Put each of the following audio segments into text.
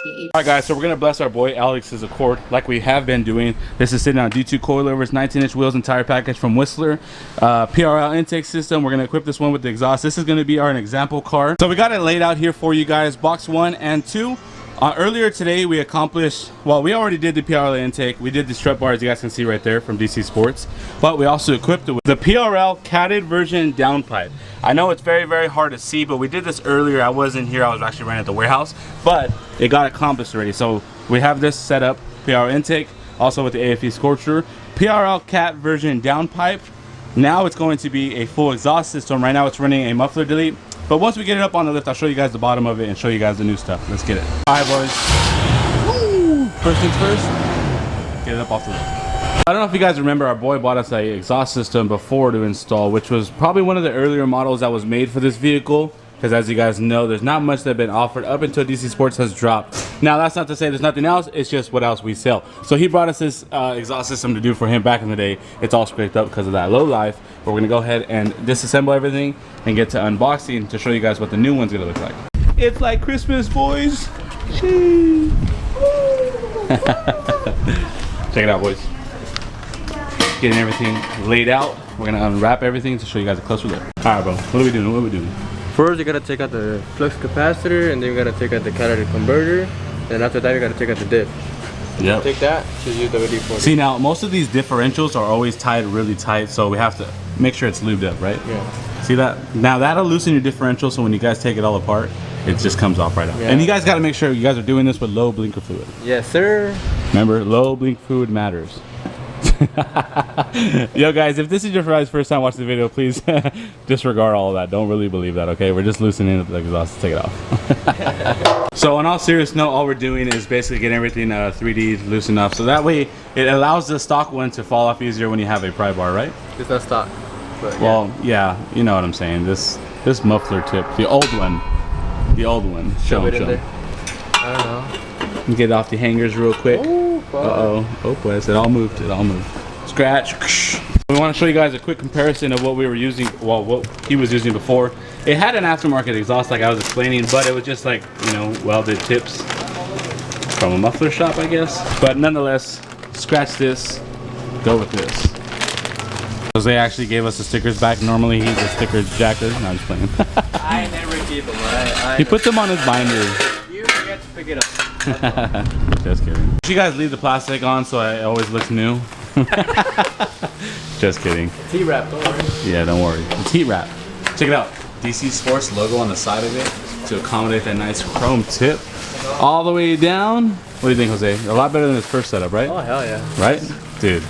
Alright guys, so we're going to bless our boy Alex's Accord like we have been doing. This is sitting on D2 coilovers, 19-inch wheels and tire package from Whistler. PRL intake system. We're going to equip this one with the exhaust. This is going to be our example car. So we got it laid out here for you guys, box 1 and 2. Earlier today we accomplished, well, we already did the PRL intake. We did the strut bars you guys can see right there from DC Sports, but we also equipped it with the PRL catted version downpipe. I know it's very, very hard to see, but we did this earlier. I wasn't here, I was actually running at the warehouse, but it got accomplished already. So we have this set up, PRL intake, also with the AFE Scorcher, PRL cat version downpipe. Now it's going to be a full exhaust system. Right now it's running a muffler delete. But once we get it up on the lift, I'll show you guys the bottom of it and show you guys the new stuff. Let's get it. All right, boys. Woo! First things first, get it up off the lift. I don't know if you guys remember, our boy bought us a exhaust system before to install, which was probably one of the earlier models that was made for this vehicle. Because as you guys know, there's not much that has been offered up until DC Sports has dropped. Now, that's not to say there's nothing else. It's just what else we sell. So he brought us this exhaust system to do for him back in the day. It's all scraped up because of that low life. But we're going to go ahead and disassemble everything and get to unboxing to show you guys what the new one's going to look like. It's like Christmas, boys. Check it out, boys. Getting everything laid out. We're going to unwrap everything to show you guys a closer look. All right, bro. What are we doing? What are we doing? First, you gotta take out the flux capacitor, and then you gotta take out the catalytic converter, and after that, you gotta take out the diff. Yep. Take that to use WD-40. See, now most of these differentials are always tied really tight, so we have to make sure it's lubed up, right? Yeah. See that? Now that'll loosen your differential, so when you guys take it all apart, it just comes off right out. Yeah. And you guys got to make sure you guys are doing this with low blinker fluid. Yes, sir. Remember, low blink fluid matters. Yo guys, if this is your first time watching the video, please disregard all of that. Don't really believe that, okay? We're just loosening the exhaust to take it off. So on all serious note, all we're doing is basically getting everything 3D loosened up, so that way it allows the stock one to fall off easier when you have a pry bar, right? It's not stock. But yeah. Well, yeah, you know what I'm saying. This muffler tip, the old one. Show it him. in there. I don't know. Get it off the hangers real quick. Oh, oh pues, it all moved. Scratch. We want to show you guys a quick comparison of what we were using, well, what he was using before. It had an aftermarket exhaust like I was explaining, but it was just like, you know, welded tips from a muffler shop, I guess. But nonetheless, scratch this, go with this. Jose actually gave us the stickers back. Normally he's a sticker jacker. No, I'm just playing. I never keep them. He put them on his binder. You forget to pick it up. Just kidding. You guys leave the plastic on so it always looks new. Just kidding. It's heat wrap, don't worry. Yeah, don't worry. It's heat wrap. Check it out. DC Sports logo on the side of it to accommodate that nice chrome tip. All the way down. What do you think, Jose? A lot better than his first setup, right? Oh, hell yeah. Right? Dude,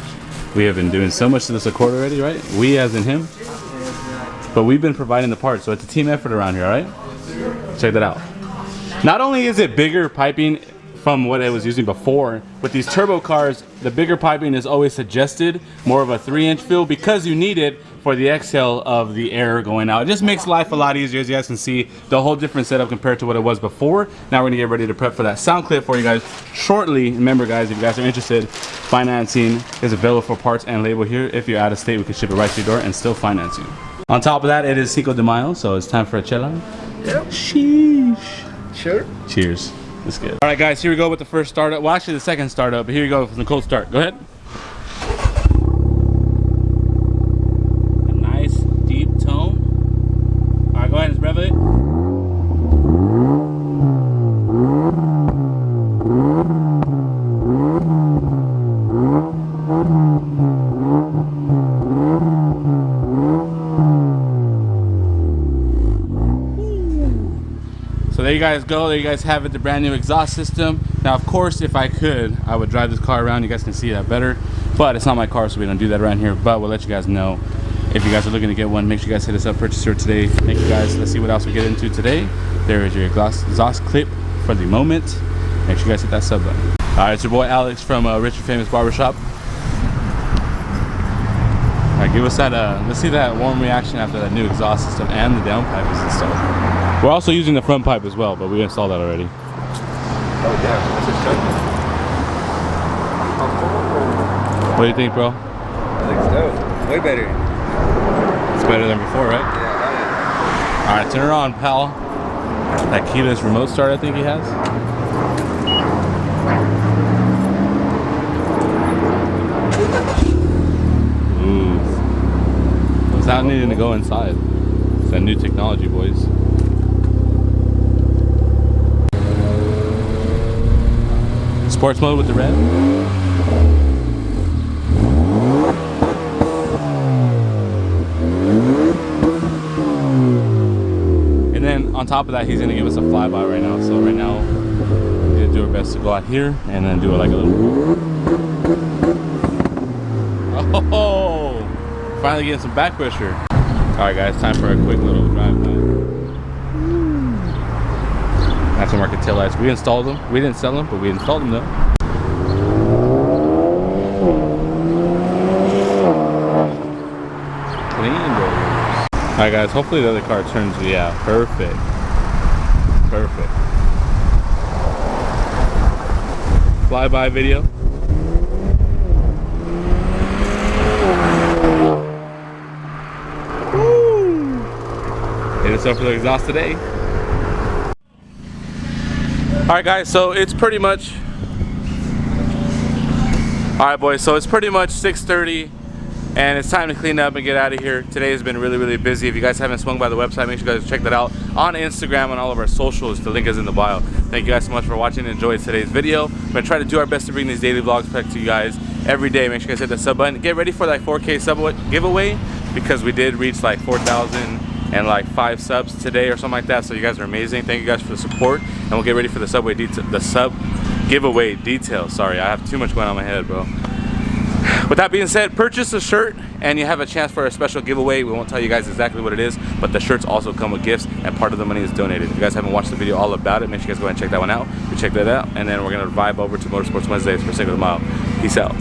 we have been doing so much to this Accord already, right? We as in him. But we've been providing the parts, so it's a team effort around here, all right? Check that out. Not only is it bigger piping from what it was using before, with these turbo cars, the bigger piping is always suggested, more of a 3-inch fill, because you need it for the exhale of the air going out. It just makes life a lot easier. As you guys can see, the whole different setup compared to what it was before. Now we're gonna get ready to prep for that sound clip for you guys shortly. Remember guys, if you guys are interested, financing is available for parts and label here. If you're out of state, we can ship it right to your door and still finance you. On top of that, it is Cinco de Mayo, so it's time for a chela. Yep. Sheesh. Sure. Cheers. That's good. All right, guys, here we go with the first startup. Well, actually, the second startup, but here you go from the cold start. Go ahead. A nice, deep tone. All right, go ahead and rev it. So there you guys go. There you guys have it, the brand new exhaust system. Now, of course, if I could, I would drive this car around. You guys can see that better. But it's not my car, so we don't do that around here. But we'll let you guys know. If you guys are looking to get one, make sure you guys hit us up, purchase here today. Thank you guys. Let's see what else we get into today. There is your exhaust clip for the moment. Make sure you guys hit that sub button. All right, it's your boy Alex from Rich and Famous Barbershop. All right, give us that, let's see that warm reaction after that new exhaust system and the downpipe is installed. We're also using the front pipe as well, but we installed that already. Oh, damn. That's just What do you think, bro? I think so. Way better. It's better than before, right? Yeah, All right, turn her on, pal. That keyless remote start I think he has. Ooh. Without needing to go inside. It's that new technology, boys. Sports mode with the red. And then on top of that, he's gonna give us a flyby right now. So right now, we're gonna do our best to go out here and then do it like a little. Oh, finally getting some back pressure. All right, guys, time for a quick little drive-by. That's some market tail lights. We installed them. We didn't sell them, but we installed them though. Clean those. All right, guys. Hopefully the other car turns. Yeah, perfect. Perfect. Flyby video. Woo! Hit us up for the exhaust today. Alright guys, so it's pretty much alright boys, so it's pretty much 6:30 and it's time to clean up and get out of here. Today has been really busy. If you guys haven't swung by the website, make sure you guys check that out on Instagram and all of our socials. The link is in the bio. Thank you guys so much for watching and enjoyed today's video. We're gonna try to do our best to bring these daily vlogs back to you guys every day. Make sure you guys hit the sub button. Get ready for that 4K sub giveaway because we did reach like 4,000 and like 5 subs today or something like that. So you guys are amazing. Thank you guys for the support, and we'll get ready for the sub giveaway details. Sorry, I have too much going on in my head, bro. With that being said, purchase a shirt and you have a chance for a special giveaway. We won't tell you guys exactly what it is, but the shirts also come with gifts and part of the money is donated. If you guys haven't watched the video all about it, make sure you guys go ahead and check that one out. We check that out, and then we're gonna vibe over to Motorsports Wednesdays for Cinco de Mayo. Peace out.